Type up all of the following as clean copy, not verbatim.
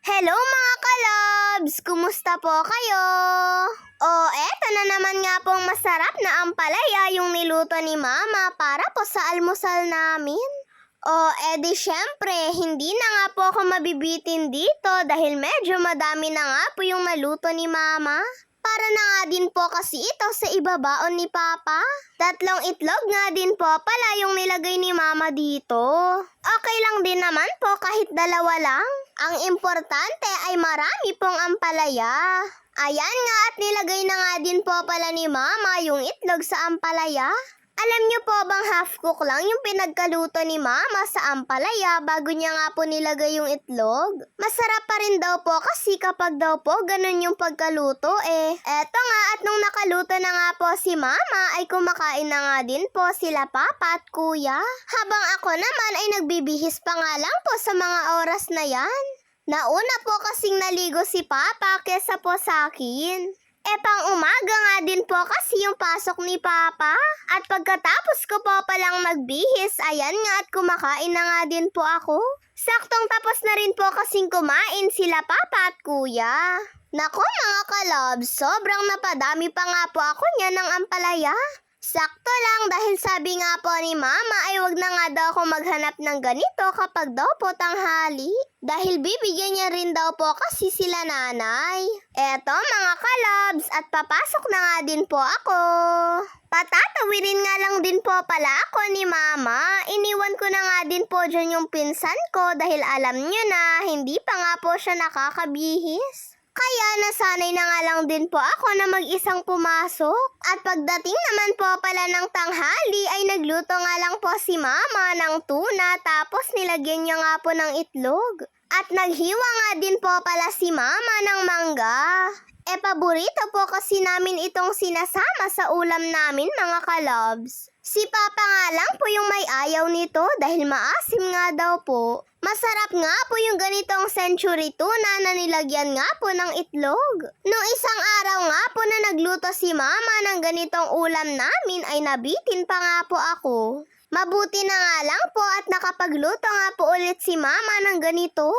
Hello mga kalabs! Kumusta po kayo? Eto na naman nga pong masarap na ampalaya yung niluto ni Mama para po sa almusal namin. Edi syempre, hindi na nga po ako mabibitin dito dahil medyo madami na nga po yung naluto ni Mama. Para na nga din po kasi ito sa ibabaon ni Papa. 3 itlog nga din po pala yung nilagay ni Mama dito. Okay lang din naman po kahit 2 lang. Ang importante ay marami pong ampalaya. Ayan nga at nilagay na nga din po pala ni Mama yung itlog sa ampalaya. Alam niyo po bang half cook lang yung pinagkaluto ni Mama sa ampalaya bago niya nga po nilagay yung itlog? Masarap pa rin daw po kasi kapag daw po ganun yung pagkaluto eh. Eto nga at nung nakaluto na nga po si Mama ay kumakain na nga din po sila Papa at Kuya. Habang ako naman ay nagbibihis pa nga lang po sa mga oras na yan. Nauna po kasing naligo si Papa kesa po sa akin. Pang umaga nga din po kasi yung pasok ni Papa. At pagkatapos ko po palang magbihis, ayan nga at kumakain na nga din po ako. Saktong tapos na rin po kasing kumain sila Papa at Kuya. Nako mga kalabs, sobrang napadami pa nga po ako niya ng ampalaya. Sakto lang dahil sabi nga po ni Mama ay wag na nga daw ako maghanap ng ganito kapag daw po tanghali. Dahil bibigyan niya rin daw po kasi sila nanay. Eto mga kalabs at papasok na nga din po ako. Patatawirin nga lang din po pala ako ni Mama. Iniwan ko na nga din po dyan yung pinsan ko dahil alam nyo na hindi pa nga po siya nakakabihis. Kaya nasanay na nga lang din po ako na mag-isang pumasok. At pagdating naman po pala ng tanghali ay nagluto nga lang po si Mama ng tuna tapos nilagyan niya nga po ng itlog. At naghiwa nga din po pala si Mama ng mangga. Paborito po kasi namin itong sinasama sa ulam namin mga kalabs. Si Papa nga lang po yung may ayaw nito dahil maasim nga daw po. Masarap nga po yung ganitong century tuna na nilagyan nga po ng itlog. Noong isang araw nga po na nagluto si Mama ng ganitong ulam namin ay nabitin pa nga po ako. Mabuti na nga lang po at nakapagluto nga po ulit si Mama ng ganito.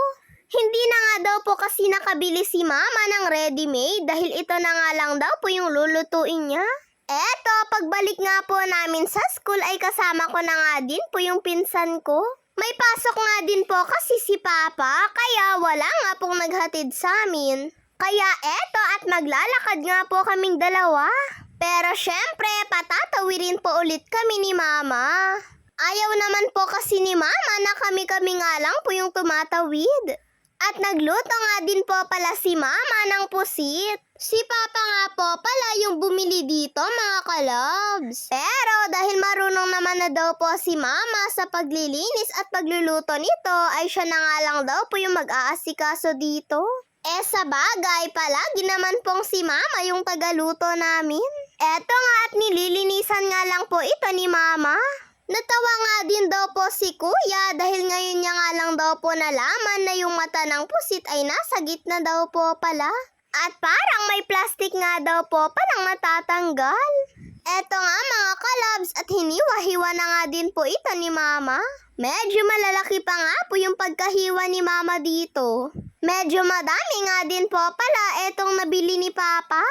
Hindi na nga daw po kasi nakabili si Mama ng ready-made dahil ito na nga lang daw po yung lulutuin niya. Eto, pagbalik nga po namin sa school ay kasama ko na nga din po yung pinsan ko. May pasok nga din po kasi si Papa, kaya wala nga pong naghatid sa amin. Kaya eto at maglalakad nga po kaming dalawa. Pero syempre, patatawirin po ulit kami ni Mama. Ayaw naman po kasi ni Mama na kami-kami nga lang po yung tumatawid. At nagluto nga din po pala si Mama ng pusit. Si Papa nga po pala yung bumili dito mga kalabs. Pero dahil marunong naman na daw po si Mama sa paglilinis at pagluluto nito ay siya na nga lang daw po yung mag-aasikaso dito. Sa bagay, palagi naman pong si Mama yung tagaluto namin. Eto nga at nililinisan nga lang po ito ni Mama. Natawa nga din daw po si Kuya dahil ngayon niya nga lang daw po nalaman na yung mata ng pusit ay nasa gitna daw po pala. At parang may plastic nga daw po palang natatanggal. Eto nga mga kalabs at hiniwa-hiwa na nga din po ito ni Mama. Medyo malalaki pa nga po yung pagkahiwa ni Mama dito. Medyo madami nga din po pala etong nabili ni Papa.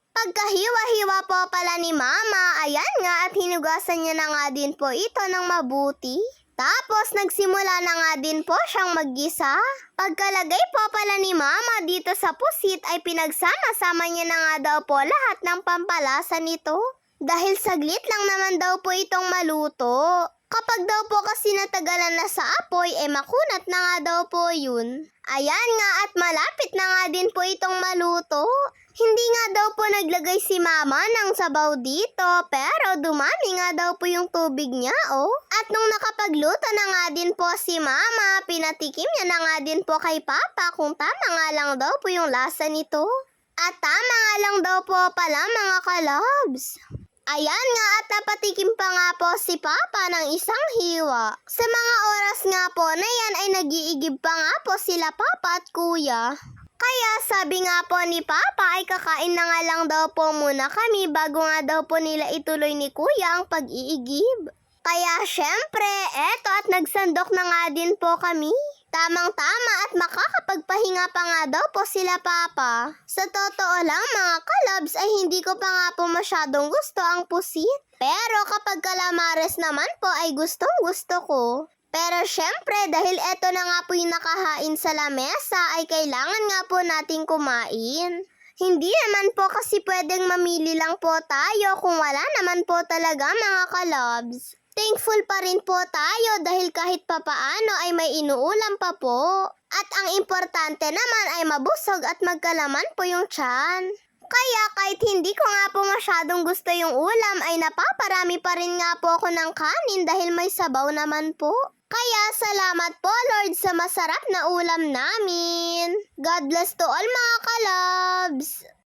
Pagkahiwa-hiwa po pala ni Mama, ayan nga at hinugasan niya na nga din po ito ng mabuti. Tapos nagsimula na nga din po siyang maggisa. Pagkalagay po pala ni Mama dito sa pusit ay pinagsama-sama niya na nga daw po lahat ng pampalasa nito. Dahil saglit lang naman daw po itong maluto. Kapag daw po kasi natagalan na sa apoy, makunat na nga daw po yun. Ayan nga at malapit na nga din po itong maluto. Hindi nga daw po naglagay si Mama ng sabaw dito, pero dumami nga daw po yung tubig niya, oh. At nung nakapagluto na nga din po si Mama, pinatikim niya na nga din po kay Papa kung tama nga lang daw po yung lasa nito. At tama nga lang daw po pala mga kalabs. Ayan nga at napatikim pa nga po si Papa ng isang hiwa. Sa mga oras nga po na yan ay nag-iigib pa nga po sila Papa at Kuya. Kaya sabi nga po ni Papa ay kakain na nga lang daw po muna kami bago nga daw po nila ituloy ni Kuya ang pag-iigib. Kaya syempre, eto at nagsandok na nga din po kami. Tamang-tama at makakapagpahinga pa nga daw po sila Papa. Sa totoo lang mga kalabs ay hindi ko pa nga po masyadong gusto ang pusit. Pero kapag calamares naman po ay gustong gusto ko. Pero syempre dahil eto na nga po yung nakahain sa lamesa ay kailangan nga po nating kumain. Hindi naman po kasi pwedeng mamili lang po tayo kung wala naman po talaga mga kalabs. Thankful pa rin po tayo dahil kahit papaano ay may inuulam pa po. At ang importante naman ay mabusog at magkalaman po yung tiyan. Kaya kahit hindi ko nga po masyadong gusto yung ulam ay napaparami pa rin nga po ako ng kanin dahil may sabaw naman po. Kaya salamat po Lord sa masarap na ulam namin. God bless to all mga kalabs.